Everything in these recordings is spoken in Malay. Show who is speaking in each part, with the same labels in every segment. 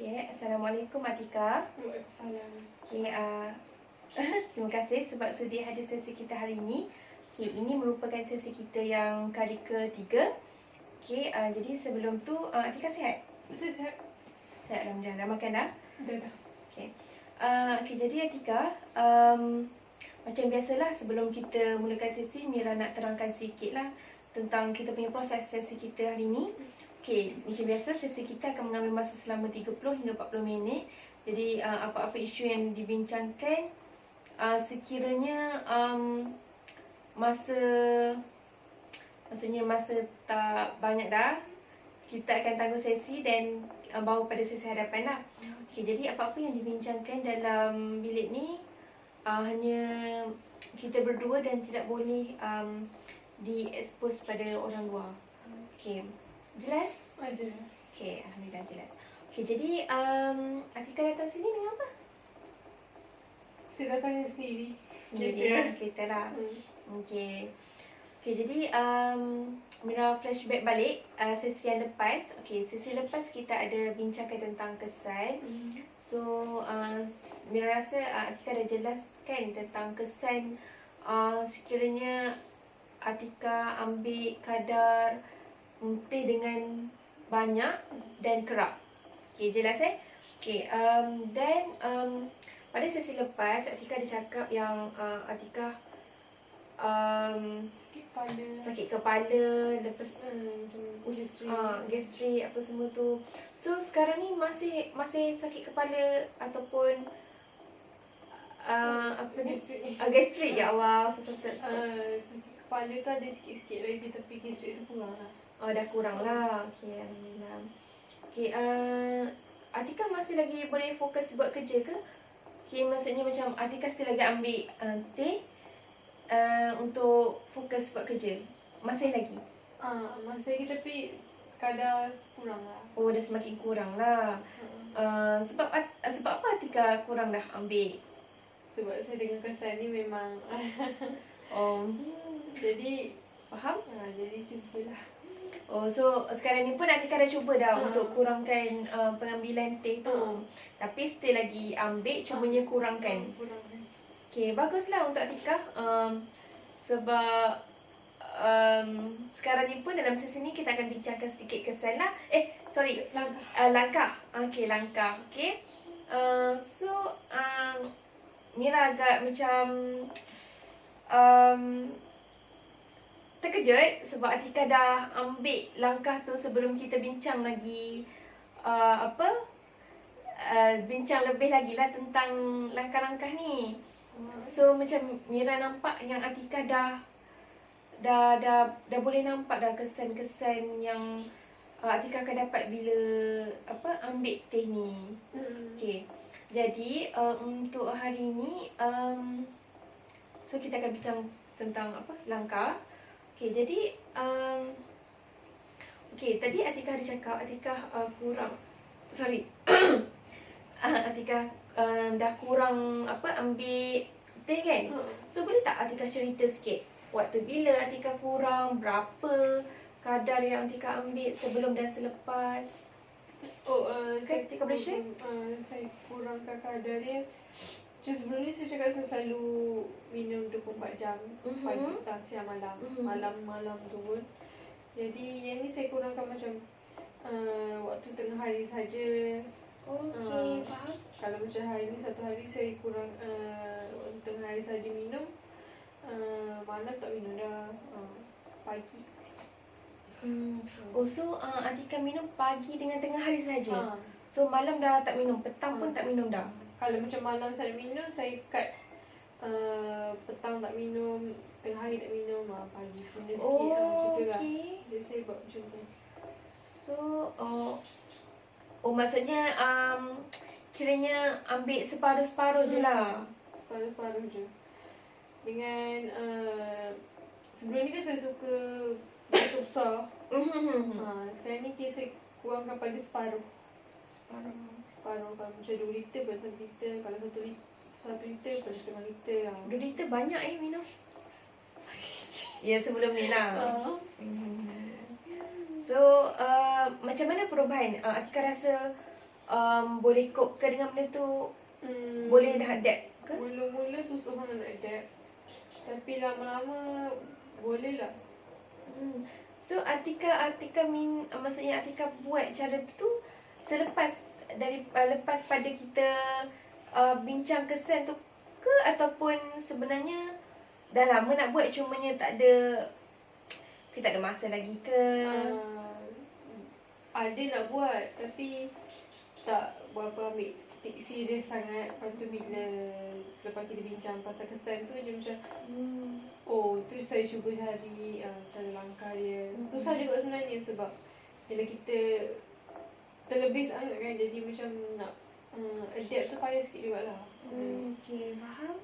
Speaker 1: Okay, Assalamualaikum Atika.
Speaker 2: Waalaikumsalam.
Speaker 1: Okay, terima kasih sebab sudi hadir sesi kita hari ini. Okay, ini merupakan sesi kita yang kali ketiga. Okay, jadi sebelum tu Atika sihat?
Speaker 2: Sihat.
Speaker 1: Sihat, alhamdulillah. Dah makan dah?
Speaker 2: Dah.
Speaker 1: Okay. Okay, jadi Atika, macam biasalah sebelum kita mulakan sesi, Mira nak terangkan sikit lah tentang kita punya proses sesi kita hari ini. Okey, macam biasa sesi kita akan mengambil masa selama 30 hingga 40 minit. Jadi apa-apa isu yang dibincangkan sekiranya maksudnya masa tak banyak dah, kita akan tangguh sesi dan bawa pada sesi hadapan lah. Okey, jadi apa-apa yang dibincangkan dalam bilik ni hanya kita berdua dan tidak boleh di-expose pada orang luar. Okey. Jelas?
Speaker 2: Ada.
Speaker 1: Okey, alhamdulillah jelas. Okey, jadi Atika datang sini dengan apa?
Speaker 2: Saya datang sendiri.
Speaker 1: Sendiri lah, kereta lah. Okey. Okey, jadi Mira flashback balik sesi yang lepas. Okey, sesi lepas kita ada bincangkan tentang kesan. So, Mira rasa Atika dah jelaskan tentang kesan sekiranya Atika ambil kadar teh dengan banyak dan kerap. Okey, jelas Okey, dan pada sesi lepas Atika ada cakap yang Atika sakit kepala, lepas gastrik apa semua tu. So sekarang ni masih sakit kepala ataupun apa ni? Gastrik, ya Allah,
Speaker 2: sakit kepala tu ada sikit-sikit lagi tapi gastrik tu kurang lah.
Speaker 1: Oh, dah kurang lah. Okey, alhamdulillah. Okey, Atika masih lagi boleh fokus buat kerja ke? Okey, maksudnya macam Atika still lagi ambil teh untuk fokus buat kerja. Masih lagi?
Speaker 2: Masih lagi tapi kadar kurang lah.
Speaker 1: Oh, dah semakin kurang lah. Sebab apa Atika kurang dah ambil?
Speaker 2: Sebab saya dengan kesan ni memang jadi
Speaker 1: faham?
Speaker 2: Jadi cubalah.
Speaker 1: Oh, so sekarang ni pun Atika dah cuba dah untuk kurangkan pengambilan teh tu. Tapi still lagi ambil, cumanya kurangkan. Okey, baguslah untuk Atika. Sebab sekarang ni pun dalam sesi ni kita akan bincangkan sedikit kesan lah. Langkah. Okey, langkah. Okey. So, Mira agak macam terkejut sebab Atika dah ambil langkah tu sebelum kita bincang lagi bincang lebih lagi lah tentang langkah-langkah ni. So macam Mira nampak yang Atika dah boleh nampak dah kesan-kesan yang Atika akan dapat bila ambil teh ni. Okey. Jadi untuk hari ni so kita akan bincang tentang langkah. Okey, jadi tadi Atika ada cakap Atika kurang. Atika dah kurang ambil teh kan? So boleh tak Atika cerita sikit waktu bila Atika kurang, berapa kadar yang Atika ambil sebelum dan selepas?
Speaker 2: Atika boleh share? Saya kurangkan kadar dia. Macam sebelum ni saya cakap saya selalu minum 24 jam. Pagi, petang, siang, malam. Malam tu pun. Jadi yang ni saya kurangkan macam waktu tengah hari saja.
Speaker 1: Okey, faham.
Speaker 2: Kalau macam hari ni, satu hari saya kurang waktu tengah hari saja minum. Malam tak minum dah. Pagi.
Speaker 1: So Atika minum pagi dengan tengah hari saja. So malam dah tak minum, petang pun tak minum dah.
Speaker 2: Kalau macam malam saya minum, saya cut petang tak minum, tengah hari tak minum, pagi minum sikit macam lah. Jadi saya buat macam tu.
Speaker 1: So maksudnya kiranya ambil separuh-separuh je lah.
Speaker 2: Separuh-separuh je. Dengan sebelum ni kan saya suka besar. Sekarang ni saya kurangkan pada separuh. Separuh. Kalau macam 2 liter pada 1 liter. Kalau 1 liter pada setengah liter.
Speaker 1: 2 liter banyak minum. Ya, sebelum ni lah. So macam mana perubahan? Atika rasa boleh cope ke dengan benda tu? Boleh dah adapt ke?
Speaker 2: Mula-mula susah mana nak adapt. Tapi lama-lama boleh lah.
Speaker 1: So Atika maksudnya Atika buat cara tu selepas lepas pada kita bincang kesan tu ke, ataupun sebenarnya dah lama nak buat cumanya kita tak ada masa lagi ke?
Speaker 2: Ada nak buat tapi tak berapa ambil serius sangat. Lepas tu bila selepas kita bincang pasal kesan tu je macam oh tu saya cuba cari cara langkah dia. Susah juga sebenarnya sebab bila kita terlebih sangat kan, jadi macam nak adapt tu payah sikit jugalah.
Speaker 1: Okay, faham.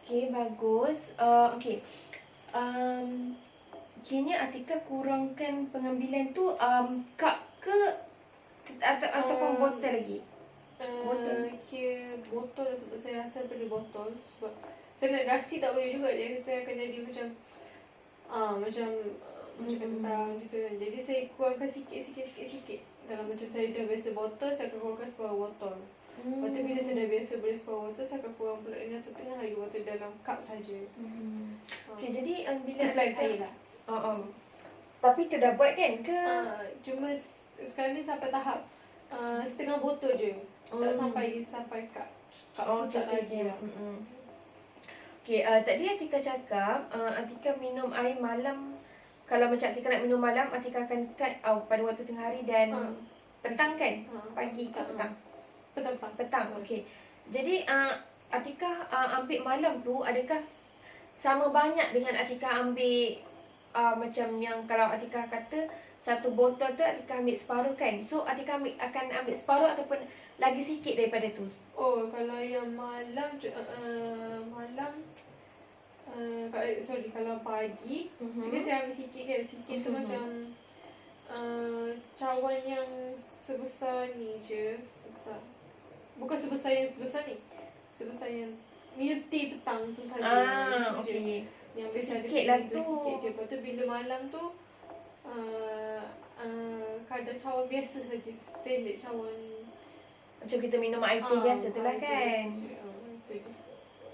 Speaker 1: Okay, bagus. Okay. Kiranya Atika kurangkan pengambilan tu cup ke ataupun botol lagi?
Speaker 2: Kira botol lah sebab saya rasa pada botol. Sebab saya nak rasi tak boleh juga, jadi saya akan jadi macam macam kentang gitu kan. Jadi saya kurangkan sikit. Kalau macam saya dah biasa botol, saya akan kurangkan separuh botol. Lepas tu bila saya dah biasa boleh separuh botol, saya akan kurang pula dengan setengah lagi botol dalam cup saja.
Speaker 1: Okay, jadi bila
Speaker 2: plan saya lah.
Speaker 1: Tapi tu dah buat kan ke?
Speaker 2: Cuma sekarang ni sampai tahap setengah botol je. Tak sampai cup. Cup tu tak lagi lah.
Speaker 1: Okay, tadi Atika cakap Atika minum air malam. Kalau macam Atika nak minum malam, Atika akan cut pada waktu tengah hari dan petang kan? Pagi ke petang? Petang, okay. Jadi Atika ambil malam tu, adakah sama banyak dengan Atika ambil macam yang kalau Atika kata satu botol tu Atika ambil separuh kan? So Atika akan ambil separuh ataupun lagi sikit daripada tu?
Speaker 2: Oh, kalau yang malam kalau pagi sikit saya ambil sikit kan. Sikit tu macam cawan yang sebesar ni je. Bukan sebesar yang sebesar ni. Sebesar yang minum teh petang tu saja.
Speaker 1: Okay.
Speaker 2: Yang
Speaker 1: so,
Speaker 2: sikit
Speaker 1: lah tu.
Speaker 2: Sikit je. Lepas tu bila malam tu kadar cawan biasa saja. Standard cawan.
Speaker 1: Macam kita minum air teh biasa tu lah kan?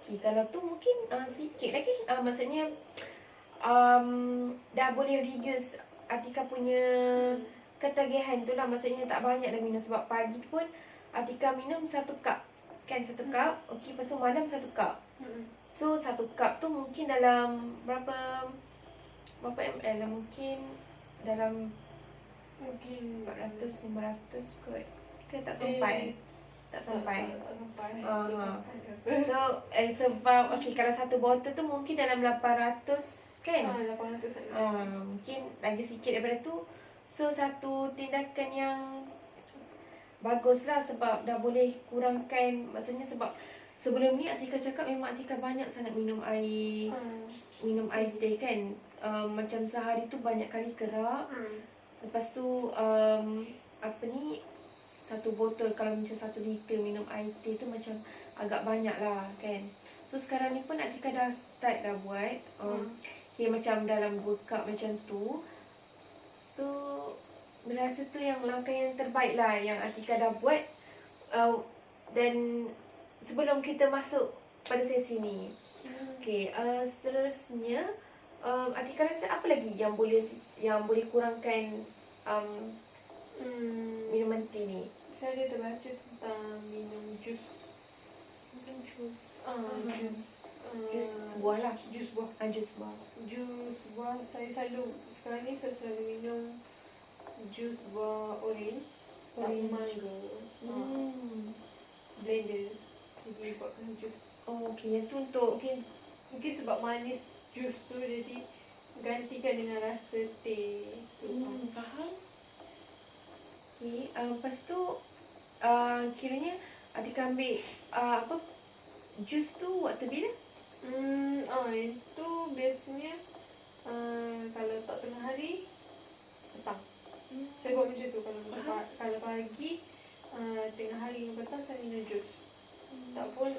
Speaker 1: Okay, kalau tu mungkin sikit lagi. Maksudnya dah boleh reduce Atika punya ketagihan tu lah. Maksudnya tak banyak dah minum. Sebab pagi pun Atika minum 1 cup kan, 1 cup. Okay, lepas tu malam 1 cup. So 1 cup tu mungkin dalam berapa ml lah, mungkin dalam 400-500 kot ke tak sampai. So sebab okay, kalau satu botol tu mungkin dalam 800 kan?
Speaker 2: 800
Speaker 1: mungkin lagi sikit daripada tu. So satu tindakan yang baguslah sebab dah boleh kurangkan. Maksudnya sebab sebelum ni Atika cakap memang Atika banyak sangat minum air teh kan. Macam sehari tu banyak kali kerak. Lepas tu satu botol, kalau macam 1 liter minum air teh tu macam agak banyak lah kan. So sekarang ni pun Atika dah start dah buat okay, macam dalam 2 cup macam tu. So berasa tu yang langkah yang terbaik lah yang Atika dah buat. Dan sebelum kita masuk pada sesi ni, okay, seterusnya Atika rasa apa lagi yang boleh kurangkan minuman teh ni?
Speaker 2: Saya ada terbaca tentang minum jus.
Speaker 1: Mungkin jus buah lah.
Speaker 2: Jus buah. Jus buah sekarang ni saya selalu minum jus buah orange. Mango. Blender. Jadi buatkan jus.
Speaker 1: Okay, yang tu untuk
Speaker 2: mungkin sebab manis jus tu, jadi gantikan dengan rasa teh tu.
Speaker 1: Faham? Okay, lepas tu kiranya Atika ambil jus tu waktu bila?
Speaker 2: Itu biasanya kalau tak tengah hari, petang. Saya buat macam tu. Kalau pagi, tengah hari dengan petang saya minum jus. Tak pun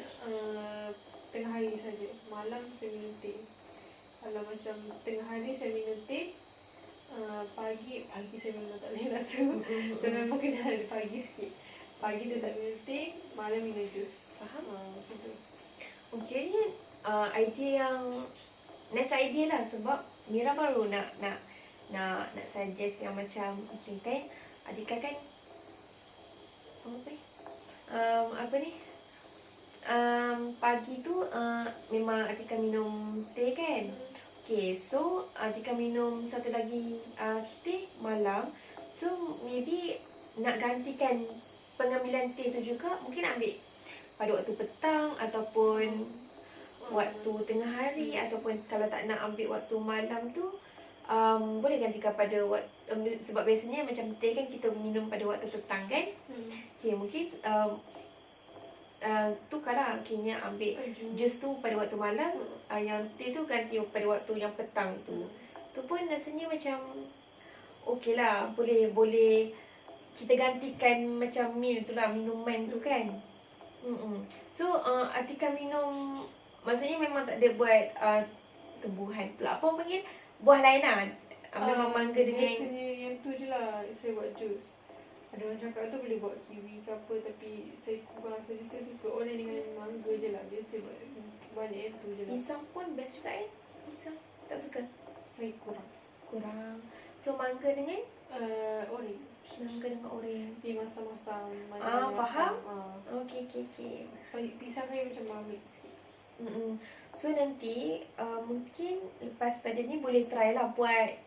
Speaker 2: tengah hari saja. Malam saya minum teh. Kalau macam tengah hari saya minum teh, pagi saya memang tak boleh lah tu. Saya memang kena ada pagi sikit. Pagi dia tak minum teh, malam minum jus.
Speaker 1: Faham?
Speaker 2: Gitu.
Speaker 1: Okay, ni idea yang nice idea lah, sebab Mira baru nak suggest yang macam okay kan, Atika kan apa ni pagi tu memang Atika minum teh kan. Okay, so Atika minum satu lagi teh malam. So maybe nak gantikan pengambilan teh tu juga, mungkin ambil pada waktu petang ataupun waktu tengah hari, ataupun kalau tak nak ambil waktu malam tu boleh gantikan pada waktu, sebab biasanya macam teh kan kita minum pada waktu petang kan. Okay, mungkin tukarlah, akhirnya ambil jus tu pada waktu malam, yang teh tu ganti pada waktu yang petang tu. Tu pun rasanya macam okey lah, boleh kita gantikan macam meal tu lah, minuman tu kan. So Atika minum, maksudnya memang tak ada buat tumbuhan pula, apa orang panggil, buah lain lah. Memang mangga dengan
Speaker 2: biasanya yang tu je lah saya buat jus. Ada orang cakap tu boleh buat kiwi ke apa, tapi saya kurang saja. Saya suka orang dengan mangga je lah. Biasa buat banyak yang tu je lah.
Speaker 1: pisang pun best juga pisang tak suka,
Speaker 2: Saya kurang.
Speaker 1: So mangga dengan
Speaker 2: Orange.
Speaker 1: mangga dengan orange.
Speaker 2: Dia masam-masam.
Speaker 1: Faham? Okay.
Speaker 2: Pisang saya macam mamis sikit.
Speaker 1: So nanti mungkin lepas pada ni boleh try lah buat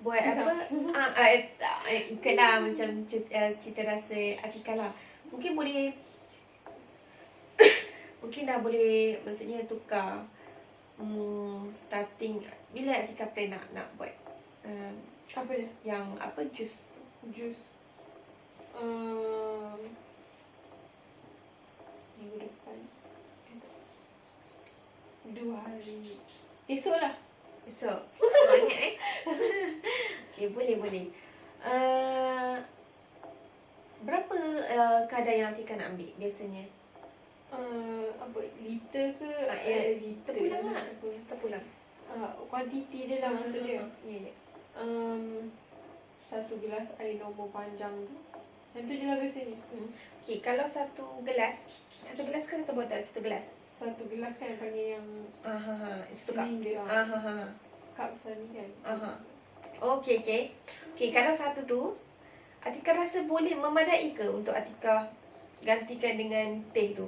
Speaker 1: apa ikutlah macam cita rasa Atika lah. Mungkin boleh mungkin dah boleh, maksudnya tukar starting bila Atika plan nak buat
Speaker 2: Apa dia?
Speaker 1: yang apa jus
Speaker 2: minggu depan 2 hari. Esok lah.
Speaker 1: esok. Semangat Okay, boleh. Berapa kadar yang Atika nak ambil biasanya?
Speaker 2: Apa, liter ke? Liter.
Speaker 1: Terpulang lah. Terpulang.
Speaker 2: Kuantiti dia lah maksud dia.
Speaker 1: Ya.
Speaker 2: 1 gelas air normal panjang tu. Yang tu je lah biasanya.
Speaker 1: Okay, kalau satu gelas ke satu botol? Satu gelas.
Speaker 2: 1 gelas kan yang panggil yang
Speaker 1: Satu cup.
Speaker 2: sling dia. Cup besar ni kan.
Speaker 1: Okay. Okay, kalau satu tu Atika rasa boleh memadai ke untuk Atika gantikan dengan teh tu?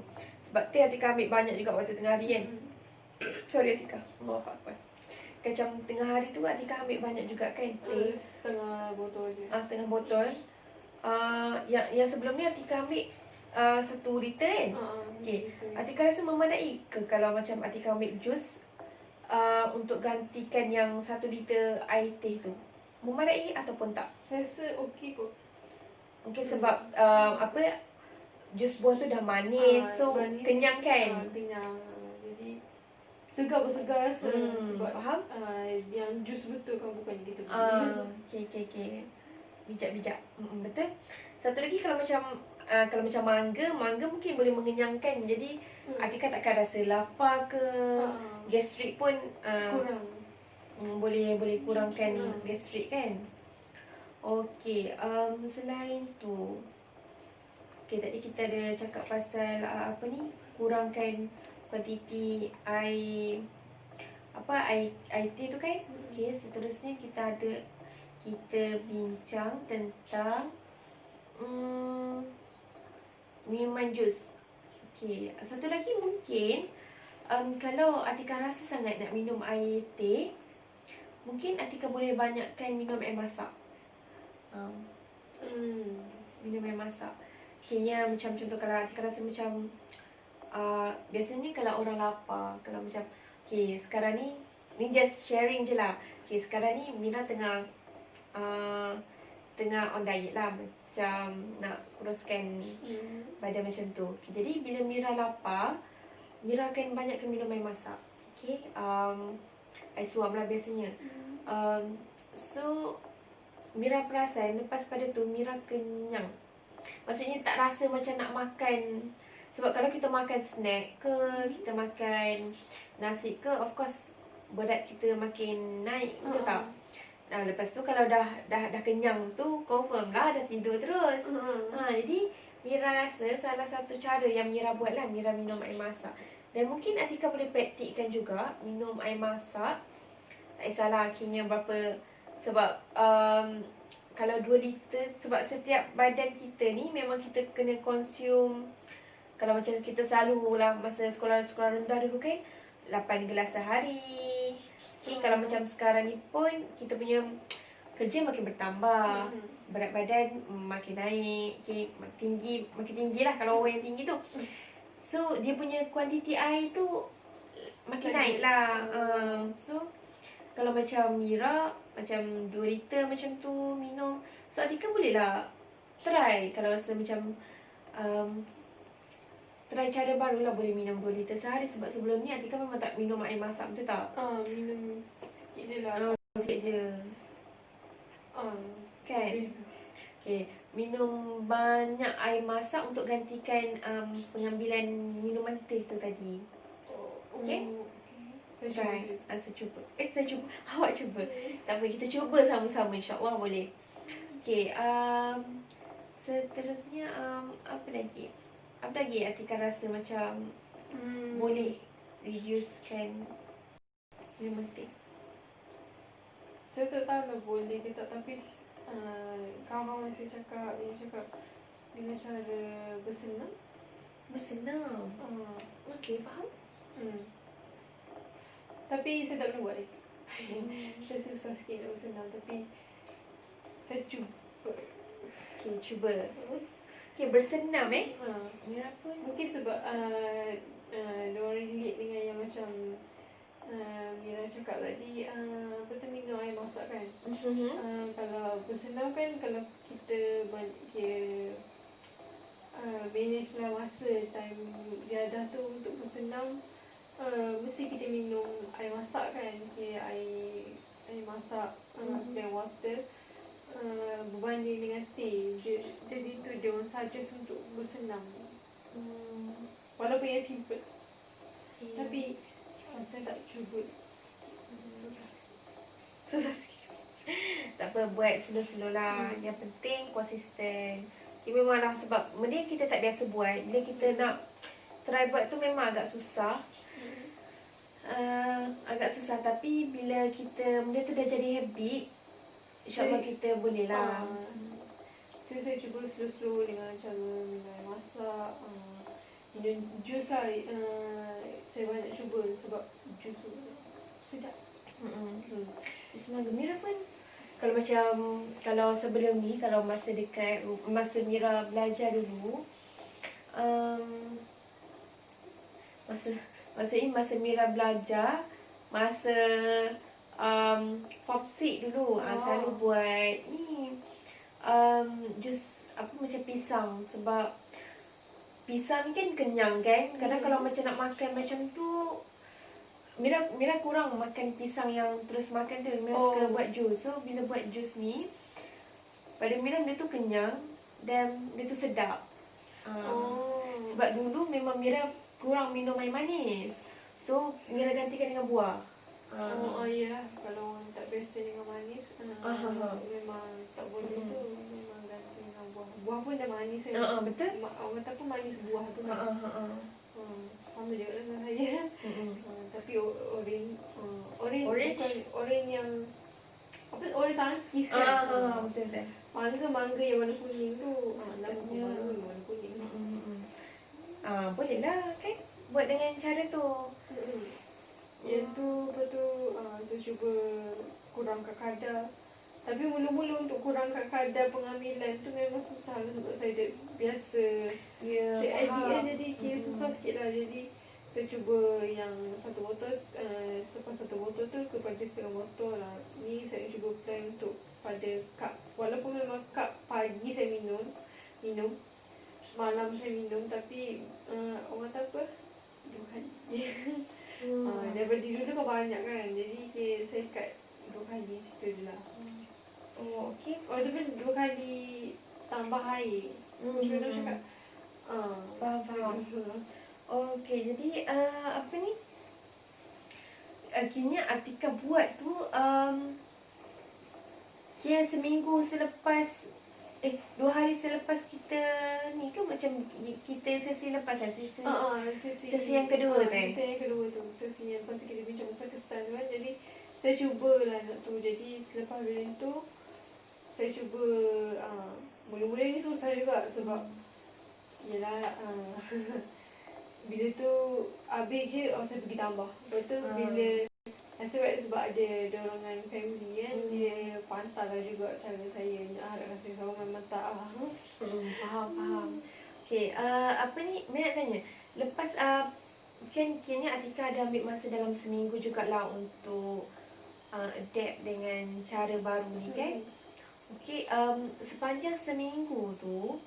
Speaker 1: Sebab teh Atika ambil banyak juga waktu tengah hari kan. Sorry Atika, maaf apa. Macam tengah hari tu Atika ambil banyak juga kan teh.
Speaker 2: Setengah botol je.
Speaker 1: Setengah botol. Yang sebelum ni Atika ambil 1 liter kan. Okay, Atika rasa memadai ke kalau macam Atika ambil jus untuk gantikan yang 1 liter air teh tu? Memadai ataupun tak?
Speaker 2: Saya rasa okey kot.
Speaker 1: Mungkin sebab jus buah tu dah manis, so kenyang kan?
Speaker 2: Kenyang. Jadi segar bersegar rasa.
Speaker 1: Faham?
Speaker 2: Yang jus betul kan, bukan kita
Speaker 1: Okay. Bijak. Betul. Satu lagi, kalau macam mangga mungkin boleh mengenyangkan. Jadi Atika takkan rasa lapar ke, gastrik pun
Speaker 2: kurang.
Speaker 1: boleh kurangkan gastrik kan. Okey, selain tu, okey, tadi kita ada cakap pasal kurangkan kuantiti air teh tu kan. Okey, seterusnya kita bincang tentang minuman jus. Okey, satu lagi mungkin kalau Atika rasa sangat nak minum air teh, mungkin Atika boleh banyakkan minum air masak. Minum air masak. Kayaknya macam contoh, kalau Atika rasa macam biasanya kalau orang lapar, kalau macam sekarang ni just sharing je lah. Sekarang ni Mira tengah on diet lah, macam nak kuruskan badan macam tu. Jadi bila Mira lapar, Mira akan banyakkan minum air masak. Air suam lah biasanya. So Mira perasan lepas pada tu Mira kenyang. Maksudnya tak rasa macam nak makan. Sebab kalau kita makan snack ke, kita makan nasi ke, of course berat kita makin naik, betul tak? Lepas tu kalau dah kenyang tu, confirm lah dah tidur terus. Jadi Mira rasa salah satu cara yang Mira buat lah, Mira minum air masak. Dan mungkin Atika boleh praktikkan juga minum air masak. Tak kisahlah kimia berapa. Sebab kalau 2 liter, sebab setiap badan kita ni memang kita kena consume. Kalau macam kita selalu lah masa sekolah rendah dulu kan, 8 gelas sehari. Okay, kalau macam sekarang ni pun kita punya kerja makin bertambah, berat badan makin naik, okay, makin tinggi lah kalau orang yang tinggi tu. So dia punya kuantiti air tu makin naik lah. So kalau macam Mira macam 2 liter macam tu minum, so Atika boleh lah try. Kalau rasa macam try cara baru lah, boleh minum 2 liter sehari. Sebab sebelum ni Atika memang tak minum air masak, betul tak?
Speaker 2: Minum sikit je lah.
Speaker 1: Sikit je. Kan? Okay. Minum banyak air masak untuk gantikan pengambilan minuman teh tu tadi. Okay? Try. Saya cuba. Saya cuba. Awak cuba. Tak apa, kita cuba sama-sama, insyaAllah boleh. Okay. Seterusnya apa lagi? Apa lagi Atika rasa macam boleh reducekan minuman teh?
Speaker 2: Saya tak tahu lah boleh ke tak, tapi kawan-kawan saya cakap, dia cakap dengan cara bersenam.
Speaker 1: Bersenam? Okey, faham.
Speaker 2: Tapi saya tak pernah buat lagi. Saya susah sikit nak bersenam, tapi saya cuba.
Speaker 1: Okey, cuba. Okey, bersenam
Speaker 2: Mira pun mungkin sebab diorang relate dengan yang macam Mira cakap tadi, betul minum air masak kan. Kalau bersenam kan, kalau kita manage lah masa time jadah tu untuk bersenam, mesti kita minum air masak kan. Air masak dan water berbanding dengan teh. Jadi tu dia orang suggest untuk bersenam. Walaupun yang simple. Tapi saya tak cuba.
Speaker 1: Susah. Tak apa, buat slow-slow lah. Yang penting konsisten. Memanglah sebab benda kita tak biasa buat, bila kita nak try buat tu memang agak susah. Tapi bila kita benda tu dah jadi habit, InsyaAllah kita boleh lah.
Speaker 2: So saya cuba slow-slow dengan cara minum air masak, minum jus lah. Saya banyak cuba sebab jus tu sedap.
Speaker 1: Mira pun kalau sebelum ni, kalau masa Mira belajar dulu, masa Mira belajar, masa Form 6 dulu, selalu buat ni jus macam pisang. Sebab pisang ni kan kenyang kan. Kadang kalau macam nak makan macam tu, Mira kurang makan pisang yang terus makan tu. Mira suka buat jus. So bila buat jus ni, pada Mira dia tu kenyang dan dia tu sedap. Sebab dulu memang Mira kurang minum air manis, so Mira gantikan dengan buah.
Speaker 2: Ya, kalau orang tak biasa dengan manis, memang tak boleh tu. Memang ganti dengan buah. Buah pun dah manis kan.
Speaker 1: Betul.
Speaker 2: Orang kata pun manis buah tu kan. Sama juga dengan saya. Tapi orange bukan yang apa, orange sangkis kan.
Speaker 1: Betul.
Speaker 2: Mangga yang warna kuning tu. Nama mangga yang warna kuning.
Speaker 1: Boleh lah kan buat dengan cara tu.
Speaker 2: Yang tu betul. Saya cuba kurangkan kadar. Tapi mula-mula untuk kurangkan kadar pengambilan tu memang susah lah, sebab saya dah biasa. Jadi susah sikit lah. Jadi saya cuba yang satu botol, selepas satu botol tu kepada setengah botol lah. Ni saya cuba plan untuk pada cup. Walaupun memang cup pagi saya minum, malam saya minum, tapi orang kata apa, 2 kali. Daripada dulu kau banyak kan, jadi saya kat 2 kali cerita je lah.
Speaker 1: Okey.
Speaker 2: Dia kan 2 kali tambah air. Macam mana cakap?
Speaker 1: Faham. Okey, jadi apa ni? Akhirnya Atika buat tu kira seminggu selepas 2 hari selepas kita ni ke macam kita sesi lepas kan? Sesi yang kedua tu
Speaker 2: Sesi yang kedua tu. Sesi yang lepas kita bincang pasal kesan tu kan. Jadi saya cuba lah nak tu. Jadi selepas bila tu saya cuba mula-mula ni susah juga sebab yelah bila tu habis je saya pergi tambah. Lepas tu bila nasib baik sebab ada dorongan family kan, dia pantas lah juga cara saya nak harapkan saya seorang memang tak
Speaker 1: Faham. Okay, apa ni, Mia nak tanya. Lepas, kan kini Atika ada ambil masa dalam seminggu jugalah untuk adapt dengan cara baru ni kan? Okay, sepanjang seminggu tu,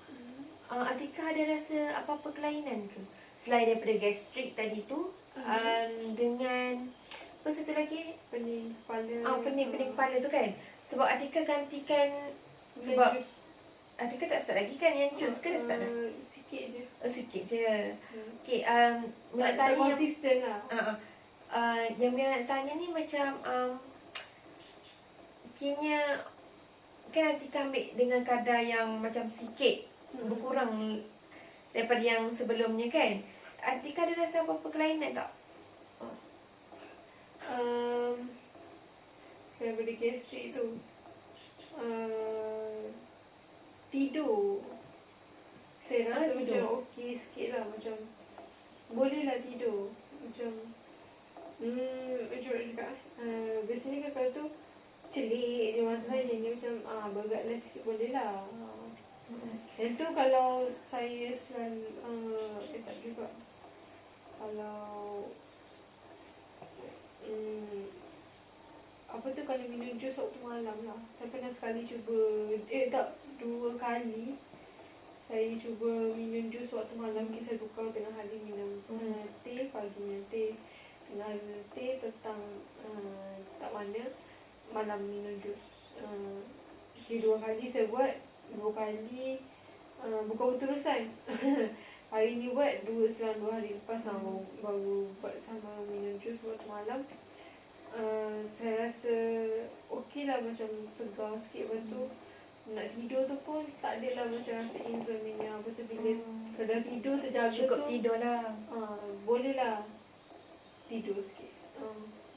Speaker 1: Atika ada rasa apa-apa kelainan ke? Selain daripada gastrik tadi tu, dengan apa satu lagi?
Speaker 2: Pening kepala.
Speaker 1: Pening kepala tu kan? Sebab Atika gantikan, sebab Atika tak start lagi kan yang jus ke dah start dah?
Speaker 2: Sikit je.
Speaker 1: Sikit je. Okay,
Speaker 2: Tak
Speaker 1: nak tanya
Speaker 2: konsisten lah.
Speaker 1: yang Mia nak tanya ni macam kini kan Atika ambil dengan kadar yang macam sikit berkurang daripada yang sebelumnya kan? Atika ada rasa apa-apa kelainan tak?
Speaker 2: Daripada gastrik tu tidur saya rasa macam okey sikit lah, macam boleh lah tidur macam macam mana cakap biasanya kan kalau tu celik je masa saya ni macam bergeraklah sikit boleh lah. Dan tu kalau saya selalu tak juga kalau apa tu kalau minum jus waktu malam lah. Saya pernah sekali cuba, 2 kali saya cuba minum jus waktu malam. Saya tukar tengah hari minum teh, pagi minum teh, tengah hari minum teh, petang tak mana, malam minum jus. Okay, 2 kali saya buat, 2 kali bukan berterusan. Hari ni buat selang 2 hari lepas baru buat sama minum jus waktu malam. Saya rasa okey lah, macam segar sikit. Lepas tu nak tidur tu pun tak adalah macam rasa insomnia. Lepas tu bila kalau tidur terjaga
Speaker 1: Cukup
Speaker 2: tu
Speaker 1: tidur lah.
Speaker 2: boleh lah tidur sikit.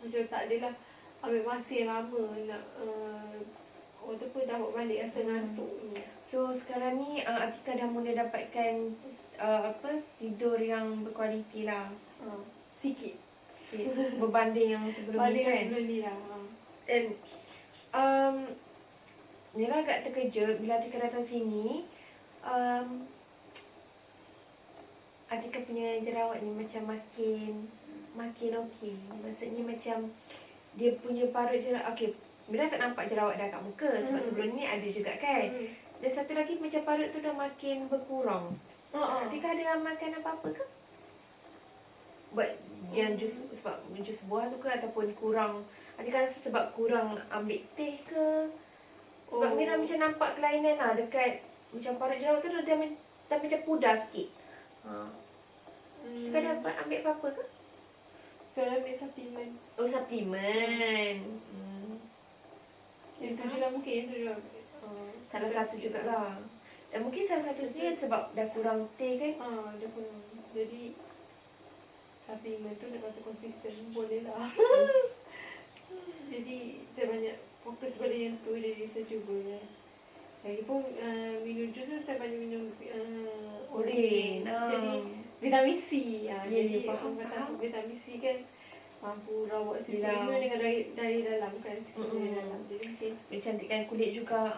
Speaker 2: Macam tak adalah ambil masa yang lama nak waktu pun dapat balik rasa ngantuk ni.
Speaker 1: So sekarang ni Atika dah mula dapatkan tidur yang berkualiti lah.
Speaker 2: Sikit
Speaker 1: Berbanding yang sebelum ni kan?
Speaker 2: sebelum ni lah.
Speaker 1: Dan Mira agak terkejut bila Atika datang sini. Atika punya jerawat ni macam makin okey. Maksudnya macam dia punya parut jerawat. Okey, Mira tak nampak jerawat dah kat muka sebab sebelum ni ada juga kan. Dan satu lagi macam parut tu dah makin berkurang. Atika ada makan apa-apa ke? Buat yang jus, sebab jus buah tu ke ataupun kurang, Atika rasa sebab kurang ambil teh ke? Sebab Mira macam nampak kelainan lah dekat macam parut jerawat tu dah macam pudar sikit. Atika dapat ambil apa-apa ke?
Speaker 2: Saya ambil suplemen.
Speaker 1: Oh, suplemen.
Speaker 2: Yang tu je lah mungkin, yang tu je lah.
Speaker 1: Salah satu jugalah. Dan mungkin salah satu dia sebab dah kurang teh kan?
Speaker 2: Dia kurang. Jadi suplemen tu nak kata konsisten boleh lah. Jadi saya banyak fokus pada yang tu, jadi saya cuba ya. Lagipun minum jus tu saya banyak minum
Speaker 1: Oren.
Speaker 2: Jadi vitamin C. Jadi
Speaker 1: faham.
Speaker 2: vitamin C kan mampu rawat sisi dengan dari dalam kan, dari dalam. Jadi
Speaker 1: dia cantikkan kulit juga.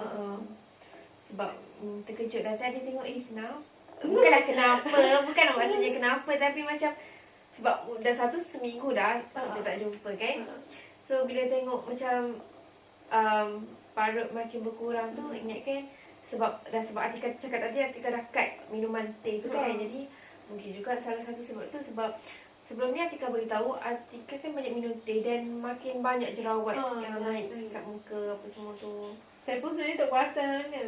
Speaker 1: Sebab terkejut dah tadi tengok kenapa. Bukanlah kenapa, bukan maksudnya kenapa, tapi macam sebab dah seminggu dah kita tak jumpa kan. So bila tengok macam parut makin berkurang tu, ingat kan sebab Atika cakap tadi Atika dah cut minuman teh tu kan. Jadi mungkin juga salah satu sebab tu, sebab sebelum ni Atika beritahu Atika kan banyak minum teh dan makin banyak jerawat yang naik kat muka apa semua tu.
Speaker 2: Saya pun sebenarnya tak perasan mana.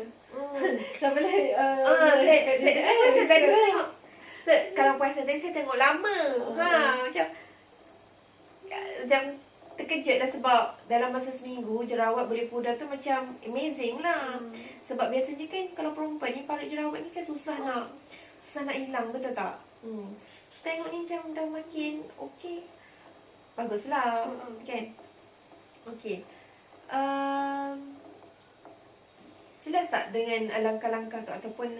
Speaker 2: Tak boleh.
Speaker 1: Saya tengok. Kalau puasa tadi saya tengok lama. Macam terkejut lah sebab dalam masa seminggu jerawat boleh pudar tu macam amazing lah. Sebab biasanya kan kalau perempuan ni parut jerawat ni kan susah nak hilang, betul tak? Tengok ni macam dah makin okey. Baguslah, kan? Okey. Jelas tak dengan langkah-langkah tu ataupun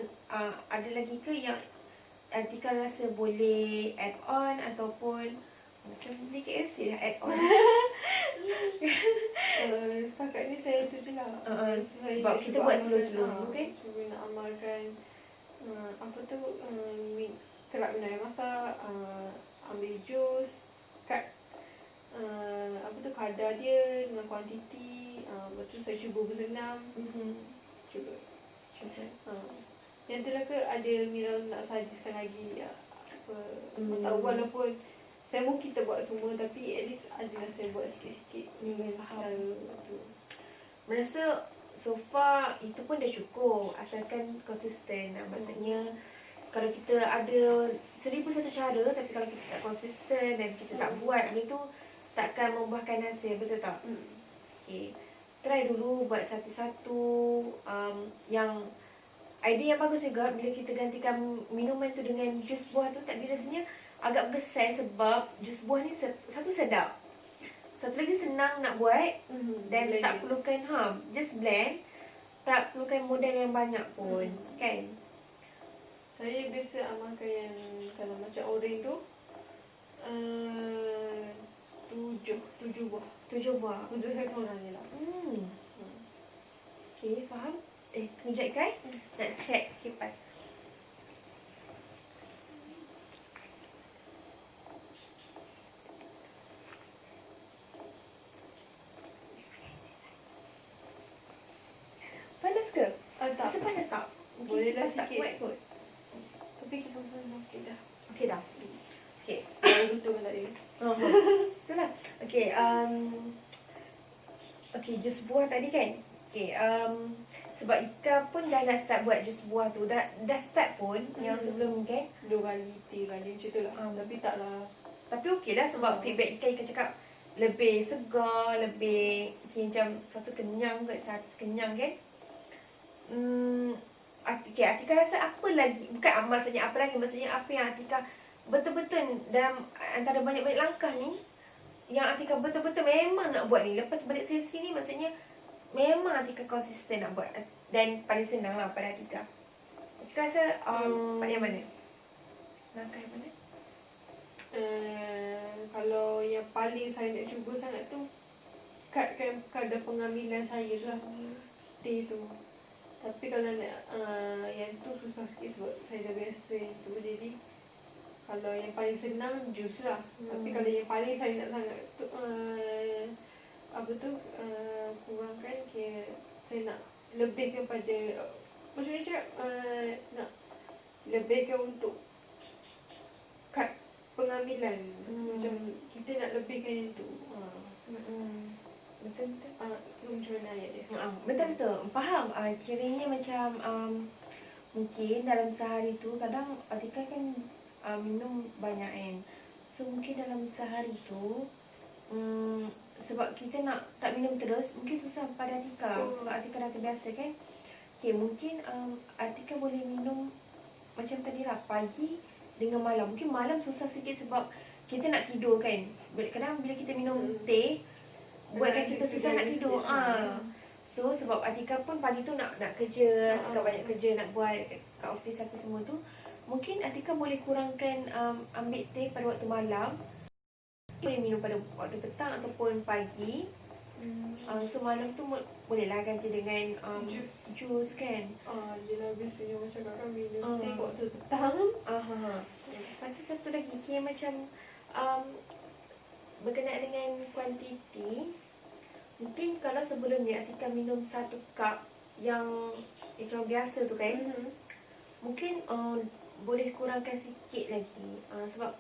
Speaker 1: ada lagi ke yang Atika rasa boleh add on ataupun macam beli KFC lah add on.
Speaker 2: Setakat ni saya tu je lah.
Speaker 1: Sebab kita buat slow-slow, okay?
Speaker 2: Cuba nak amalkan apa tu, kerap minum air masak, ambil jus, kat apa tu kadar dia dengan kuantiti. Lepas tu saya cuba bersenam. Cuba. Yang tu lah ke ada Mira nak suggestkan lagi tak walaupun saya mungkin kita buat semua tapi at least adalah saya buat sikit-sikit dengan cara tu.
Speaker 1: Merasa so far itu pun dah cukup asalkan konsisten. Maksudnya kalau kita ada 1001 cara tapi kalau kita tak konsisten dan kita tak buat benda tu takkan membuahkan hasil, betul tak? Okay. Try dulu buat satu-satu. Yang idea yang bagus juga bila kita gantikan minuman tu dengan jus buah tu, tak dirasanya agak berkesan sebab jus buah ni satu sedap, satu lagi senang nak buat dan tak perlukan just blend, tak perlukan modal yang banyak pun, kan?
Speaker 2: Saya biasa amalkan yang kalau macam orange tu 7 buah.
Speaker 1: 7 buah
Speaker 2: Untuk saya seorang je lah.
Speaker 1: Okay, faham? Kejap kan? Nak check kipas. Panas ke?
Speaker 2: Tak.
Speaker 1: Rasa panas tak?
Speaker 2: Boleh lah
Speaker 1: kipas tak
Speaker 2: sikit.
Speaker 1: kuat kot.
Speaker 2: Tapi kita pun okey dah.
Speaker 1: Okay dah. Okay.
Speaker 2: Yang betul kan tadi.
Speaker 1: Itulah. Okay. Okay, jus buah tadi kan? Okay. Sebab Ika pun dah nak start buat jus buah tu. Dah start pun yang sebelum ni kan?
Speaker 2: 2 kali, 3 kali macam tu lah. Tapi taklah.
Speaker 1: Tapi okey lah sebab feedback Ika cakap lebih segar, lebih macam satu kenyang kot, satu kenyang kan? Okay, Atika rasa apa lagi, bukan maksudnya apa lagi, maksudnya apa yang Atika betul-betul dalam antara banyak-banyak langkah ni yang Atika betul-betul memang nak buat ni. Lepas balik sesi ni maksudnya memang Atika konsisten nak buat dan paling senang lah pada Atika. Atika rasa part yang mana? Langkah yang mana?
Speaker 2: Kalau yang paling saya nak cuba sangat tu kadar pengambilan saya lah. Teh tu. Tapi kalau nak yang tu susah sikit sebab saya dah biasa yang tu. Jadi kalau yang paling senang jus lah. Tapi kalau yang paling saya nak sangat tu kurangkan saya nak lebihkan pada maksudnya cakap nak lebihkan untuk kad pengambilan. Macam kita nak lebihkan yang tu.
Speaker 1: Betul-betul.
Speaker 2: Macam mana ayat dia?
Speaker 1: Betul-betul. Faham. Kiranya macam mungkin dalam sehari tu kadang Atika kan minum banyak kan. So mungkin dalam sehari tu sebab kita nak tak minum terus mungkin susah pada Atika. Sebab Atika dah terbiasa kan. Okay, mungkin Atika boleh minum macam tadi lah pagi dengan malam. Mungkin malam susah sikit sebab kita nak tidur kan. Kadang bila kita minum teh buatkan kita susah nak tidur. So sebab Atika pun pagi tu nak kerja, Atika banyak kerja nak buat kat office apa semua tu. Mungkin Atika boleh kurangkan ambil teh pada waktu malam. Boleh minum pada waktu petang ataupun pagi. So malam tu bolehlah ganti dengan jus kan.
Speaker 2: Yelah biasanya macam kakak minum teh waktu petang.
Speaker 1: Lepas tu satu lagi yang macam berkenaan dengan kuantiti. Mungkin kalau sebelum ni Atika minum 1 cup yang biasa tu kan, mungkin boleh kurangkan sikit lagi. Sebab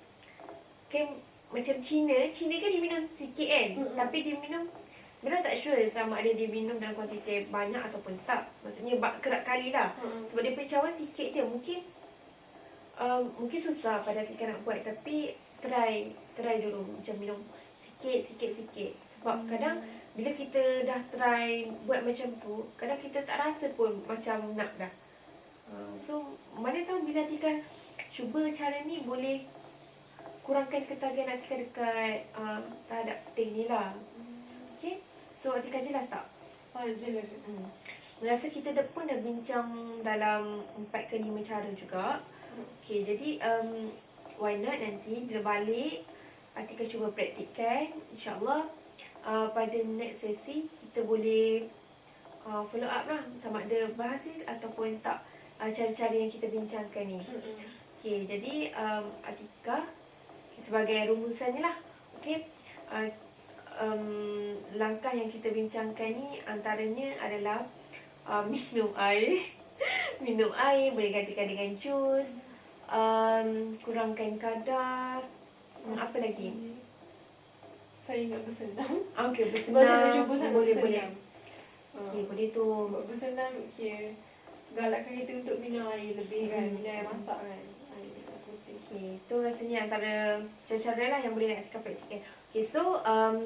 Speaker 1: kan macam Cina kan dia minum sikit kan, tapi dia minum, Mira tak sure sama ada dia minum dalam kuantiti banyak ataupun tak. Maksudnya kerap kali lah. Sebab dia pencawan sikit je. Mungkin susah pada Atika nak buat, tapi try dulu macam minum sikit. Sebab kadang bila kita dah try buat macam tu, kadang kita tak rasa pun macam nak dah. So mana tahu bila Atika cuba cara ni boleh kurangkan ketagihan Atika dekat terhadap teh ni lah. Okay, so Atika jelas tak?
Speaker 2: Jelas.
Speaker 1: Rasa kita pun dah bincang dalam 4 ke 5 cara juga. Okay, jadi why not nanti bila balik Atika cuba praktikkan. InsyaAllah pada next sesi kita boleh follow up lah sama ada berhasil ataupun tak cara-cara yang kita bincangkan ni. Okay, jadi Atika sebagai rumusan ni lah. Okay, langkah yang kita bincangkan ni antaranya adalah minum air. Minum air boleh gantikan dengan jus, kurangkan kadar. Apa lagi?
Speaker 2: Saya nak bersenam.
Speaker 1: Okay,
Speaker 2: Sebab saya
Speaker 1: bersenam.
Speaker 2: cuba sangat
Speaker 1: Boleh.
Speaker 2: bersenam.
Speaker 1: Okay, boleh tu.
Speaker 2: Bersenam, galakkan kita untuk minum air lebih kan. Minum air masak kan. Air putih.
Speaker 1: Okay, tu rasanya antara cara-cara lah yang boleh nak Atika praktikkan. Okay, so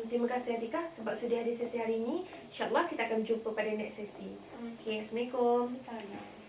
Speaker 1: terima kasih Atika sebab sudah ada sesi hari ini. InsyaAllah kita akan jumpa pada next sesi. Okay, Assalamualaikum.
Speaker 2: Salam.